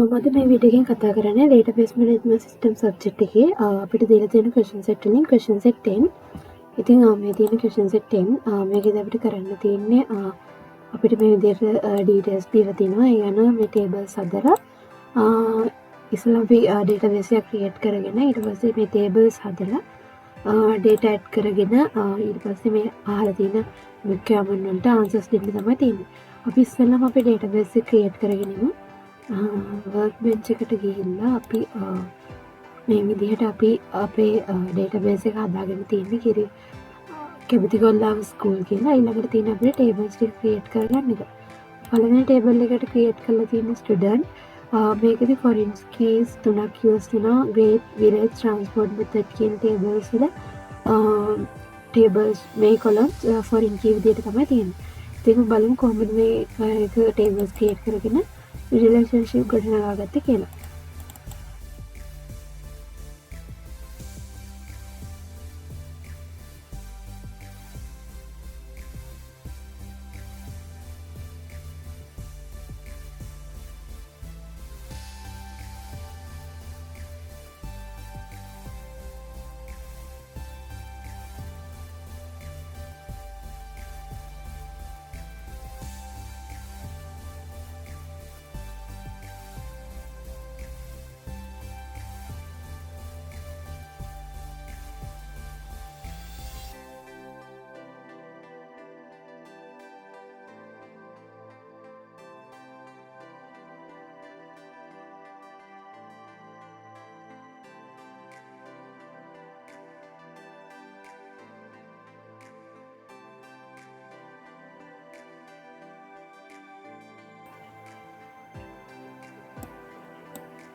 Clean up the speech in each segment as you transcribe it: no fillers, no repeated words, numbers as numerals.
මම අද මේ වීඩියෝ එකෙන් කතා කරන්නේ database management system subject එකේ අපිට දීලා තියෙන question set වලින් question set 10. ඉතින් මේ තියෙන question set 10 මේකේදී අපිට කරන්න තියෙන්නේ අපිට මේ විදිහට details දීලා තිනවා. ඒ අනුව මේ tables හදලා ඉස්සෙල්ලා අපි database එක create කරගෙන ඊට පස්සේ මේ tables හදලා data add කරගෙන ඊට පස්සේ මේ අහලා තියෙන requirement වලට answers දෙන්න තමයි තියෙන්නේ. අපි ඉස්සෙල්ලාම අපේ database එක create කරගෙන ඉමු. workbench එකට ගිහිල්ලා අපි මේ විදිහට අපි අපේ database එක හදාගෙන තියෙන්නේ කිරි කැපිතිගොල්ලාව ස්කූල් කියලා. ඊළඟට තියෙන අපේ tables ටික create කරගන්න එක. පළවෙනි table එකට create කරලා තියෙන student මේකෙදි foreign keys තුනක් use වෙනවා. grade, village, transport method කියන tables වල tables මේ columns foreign key විදිහට තමයි තියෙන්නේ. ඉතින් බලමු කොහොමද මේ එක tables create කරගෙන relationship ගොඩනගාගත්තේ කියලා.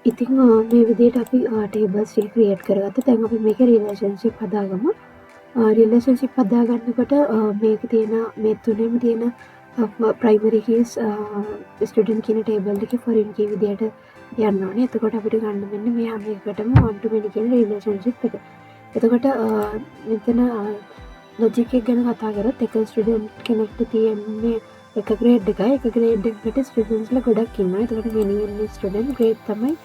ඉතින් මේ විදිහට අපි tables ටික create කරගත්තා. දැන් අපි මේකේ relationship හදාගමු. relationship හදාගන්නකොට මේකේ තියෙන මේ තුනේම තියෙන primary keys student කියන table එකේ foreign key විදිහට යන්න ඕනේ. එතකොට අපිට ගන්න වෙන්නේ මේ හැම එකකටම one to many කියන relationship එක. එතකොට මෙතන logic එක ගැන කතා කරොත් එක student කෙනෙක්ට තියෙන්නේ එක grade එකයි. එක grade එකකට students ලා ගොඩක් ඉන්නවා. එතකොට many student grade තමයි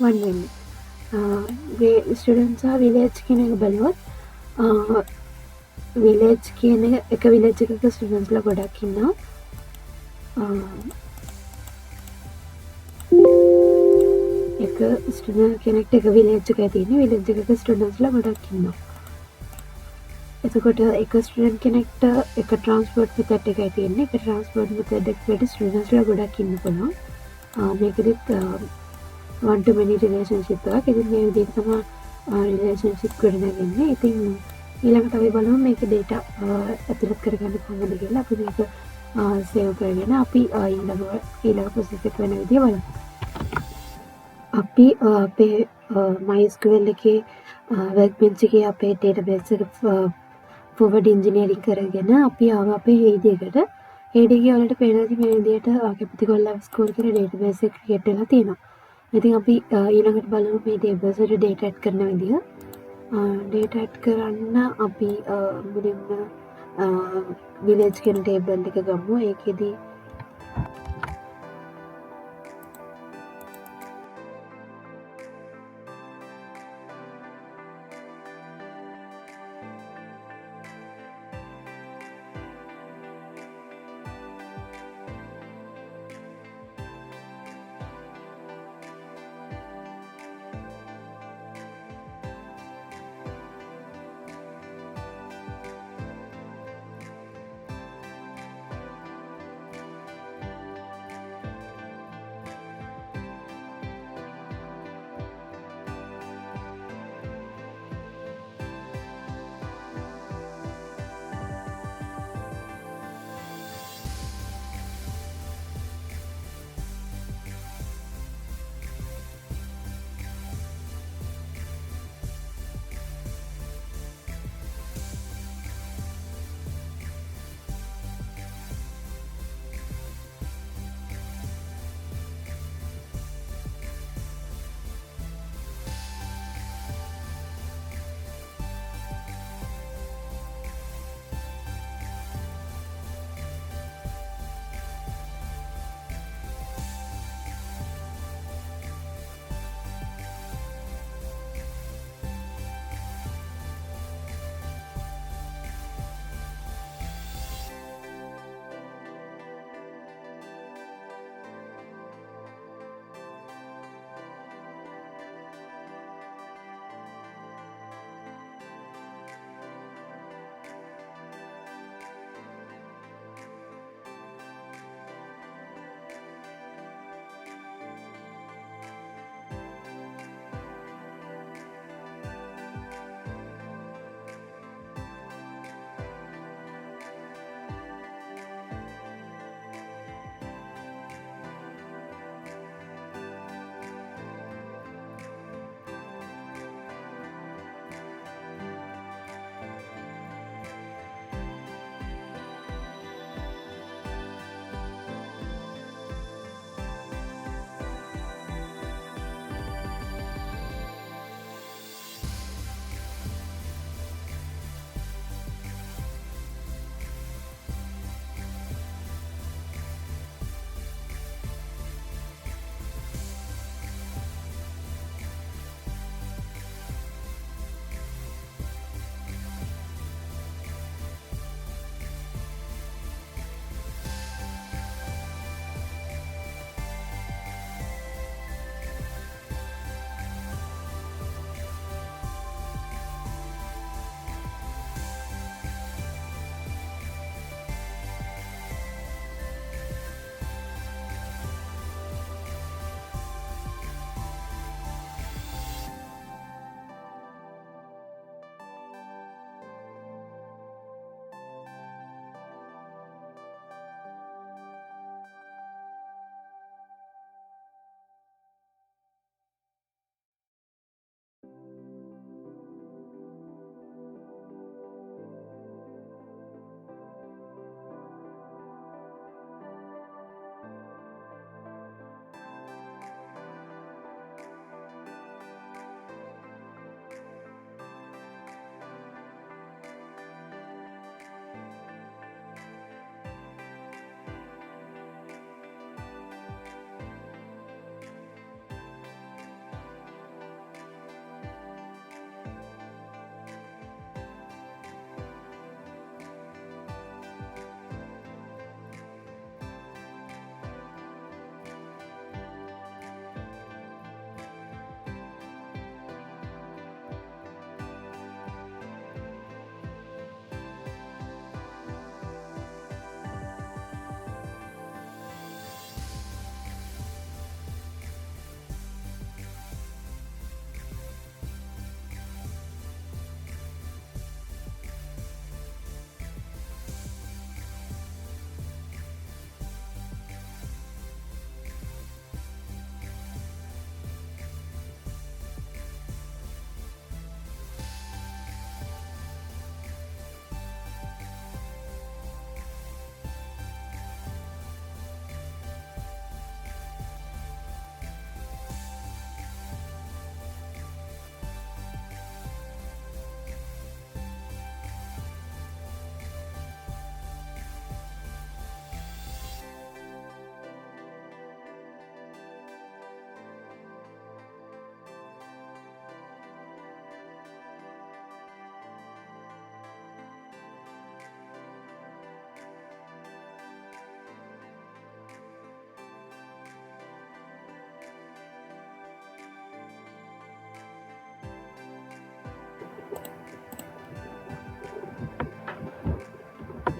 1 වෙන්නේ. students සහ village කියන එක බලුවොත් village කියන එක village එකක students ලා ගොඩක් ඉන්නවා. එක student කෙනෙක්ට එක village එකයි තියෙන්නේ. village එකක students ලා ගොඩක් ඉන්නවා. එතකොට එක ස්ටුඩන්ට් කෙනෙක්ට එක ට්‍රාන්ස්පෝර්ට් මෙතඩ් එකයි තියෙන්නේ. එක ට්‍රාන්ස්පෝර්ට් මෙතඩ් එකකට ස්ටුඩන්ට්ස් ලා ගොඩක් ඉන්න පුළුවන්. මේකෙදිත් one to many relationship එකක්. ඉතින් මේ විදිහට තමයි relationship ගොඩනගන්නේ. ඉතින් ඊළඟට අපි බලමු මේකේ data ඇතුළත් කරගන්න කොහොමද කියලා. අපි මේක save කරගෙන අපි ඊළඟ process එක වෙන විදිහ බලමු. අපි අපේ MySQL එකේ workbench එකේ අපේ database එක forward engineering කරගෙන අපි ආව අපේ හේඩි එකට. හේඩි එකේ වලට පේනවා මේ විදිහට කැපිතිගොල්ලාව ස්කෝල් කරන database එක create වෙලා තියෙනවා. ඉතින් අපි ඊළඟට බලමු මේ tables වලට data add කරන විදිහ. data add කරන්න අපි මුලින්ම village කියන table එක ගමු. ඒකෙදි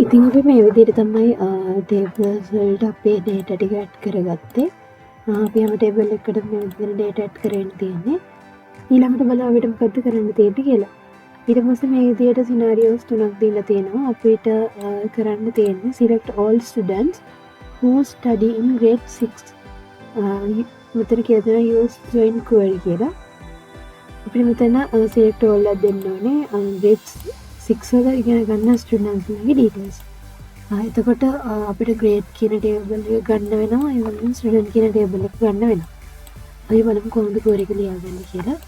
ඉතින් අපි මේ විදිහට තමයි ටේබල්ස් වලට අපේ data ටික add කරගත්තේ. අපි හැම ටේබල් එකකටම මේ විදිහට data add කරගෙන තියෙන්නේ. ඊළඟට බලමු අපිට මොකද්ද කරන්න තියෙන්නේ කියලා. ඊට පස්සේ මේ විදිහට scenarios 3ක් දීලා තියෙනවා. අපිට කරන්න තියෙන්නේ select all students who study in grade 6. මෙතන කියලා තියෙනවා use join query කියලා. අපිට මෙතන select all එකක් දෙන්න ඕනේ grade 6 වල ඉගෙන ගන්න ස්ටුඩන්ට්ස් ලගේ details. එතකොට අපිට grade කියන table එක ගන්න වෙනවා. ඒ වගේම student කියන table එක ගන්න වෙනවා. අපි බලමු කොහොමද query එක ලියාගන්නේ කියලා.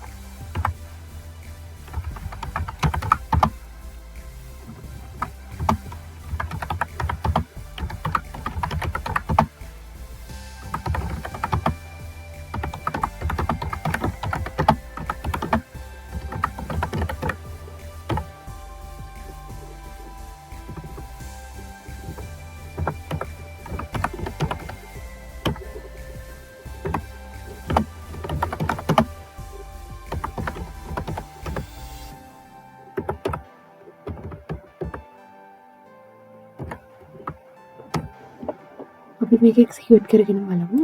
අපි මේක එක්සිකියුට් කරගෙන බලමු.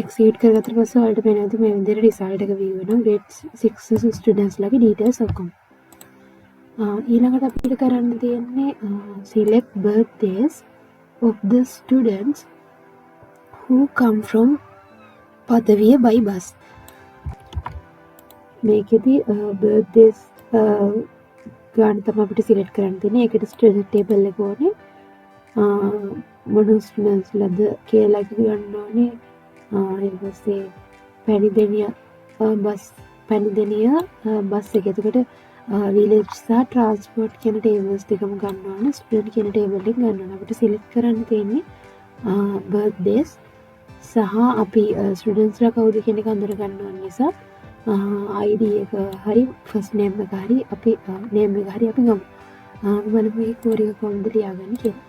එක්සිකියුට් කරගත්තට පස්සේ ඔයාලට පේනවා මේ විදිහට රිසල්ට් එක view වෙනවා grade 6 ස්ටුඩන්ට්ස් ලගේ details ඔක්කොම. ඊළඟට අපිට කරන්න තියෙන්නේ select birthdays of the students who come from Padaviya by bus. මේකෙදි birthdays ගන්න තමයි අපිට select කරන්න තියෙන්නේ. ඒකට student table එක ඕනේ. මොන ස්ටුඩන්ට්ස් ලද කියලා ගන්න ඕනේ. ඊට පස්සේ පැණිදෙනිය බස් එක. එතකොට village සහ transport කියන tables දෙකම ගන්න ඕනේ. student කියන table එක ගන්න ඕනේ. අපිට select කරන්න තියෙන්නේ birthdays සහ අපි students ලා කවුද කියන එක අඳුර ගන්න ඕන නිසා ID එක හරි first name එක හරි අපි name එක හරි අපි ගමු. අපි බලමු මේ query එක කොහොමද ලියාගන්නේ කියලා.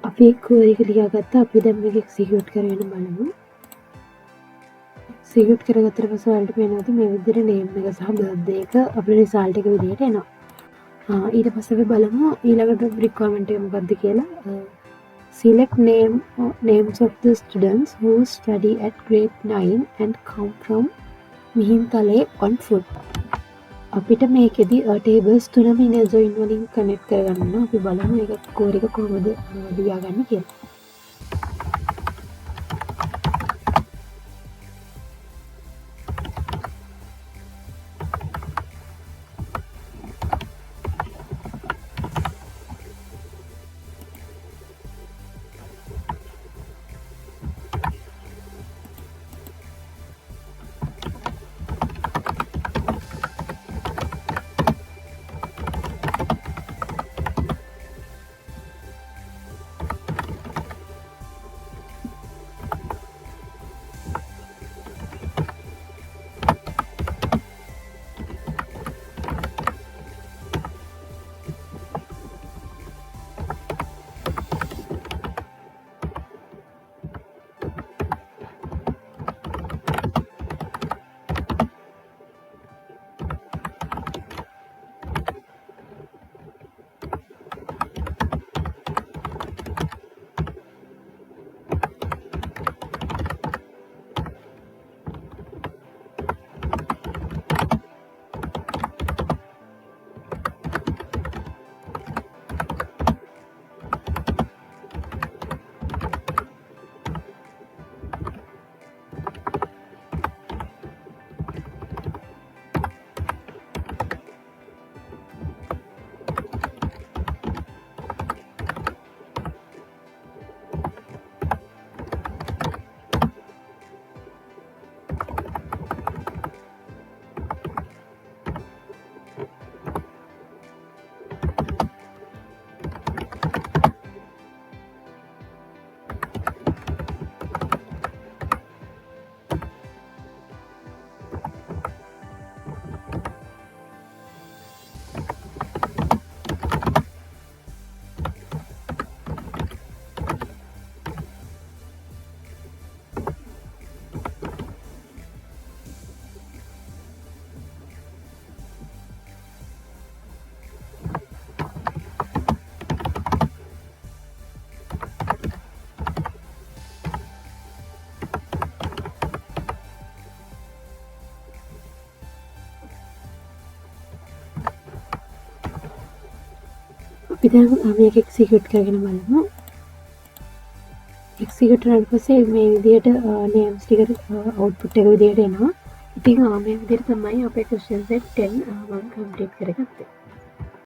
අපි query එක ලියාගත්තා. අපි දැන් මේක execute කරගෙන බලමු. execute කරගත්තට පස්සේ ඔයාලට පේනවා මේ විදිහට name එක සහ birthday එක අපේ result එක විදිහට එනවා. ඊට පස්සේ අපි බලමු ඊළඟට requirement එක මොකක්ද කියලා. select names of the students who study at grade 9 and come from Mihintale on foot. අපිට මේකෙදි tables තුනම ඉන join වලින් connect කරගන්න. අපි බලමු ඒක query එක කොහොමද ලියාගන්නේ කියලා. අපි දැන් මේක එක්සිකියුට් කරගෙන බලමු. එක්සිකියුට් කරාට පස්සේ මේ විදිහට නේම්ස් ටික අවුට්පුට් එක විදිහට එනවා. ඉතින් මේ විදිහට තමයි අපේ ක්වෙස්චන් සෙට් 10 මම කම්ප්ලීට් කරගත්තේ.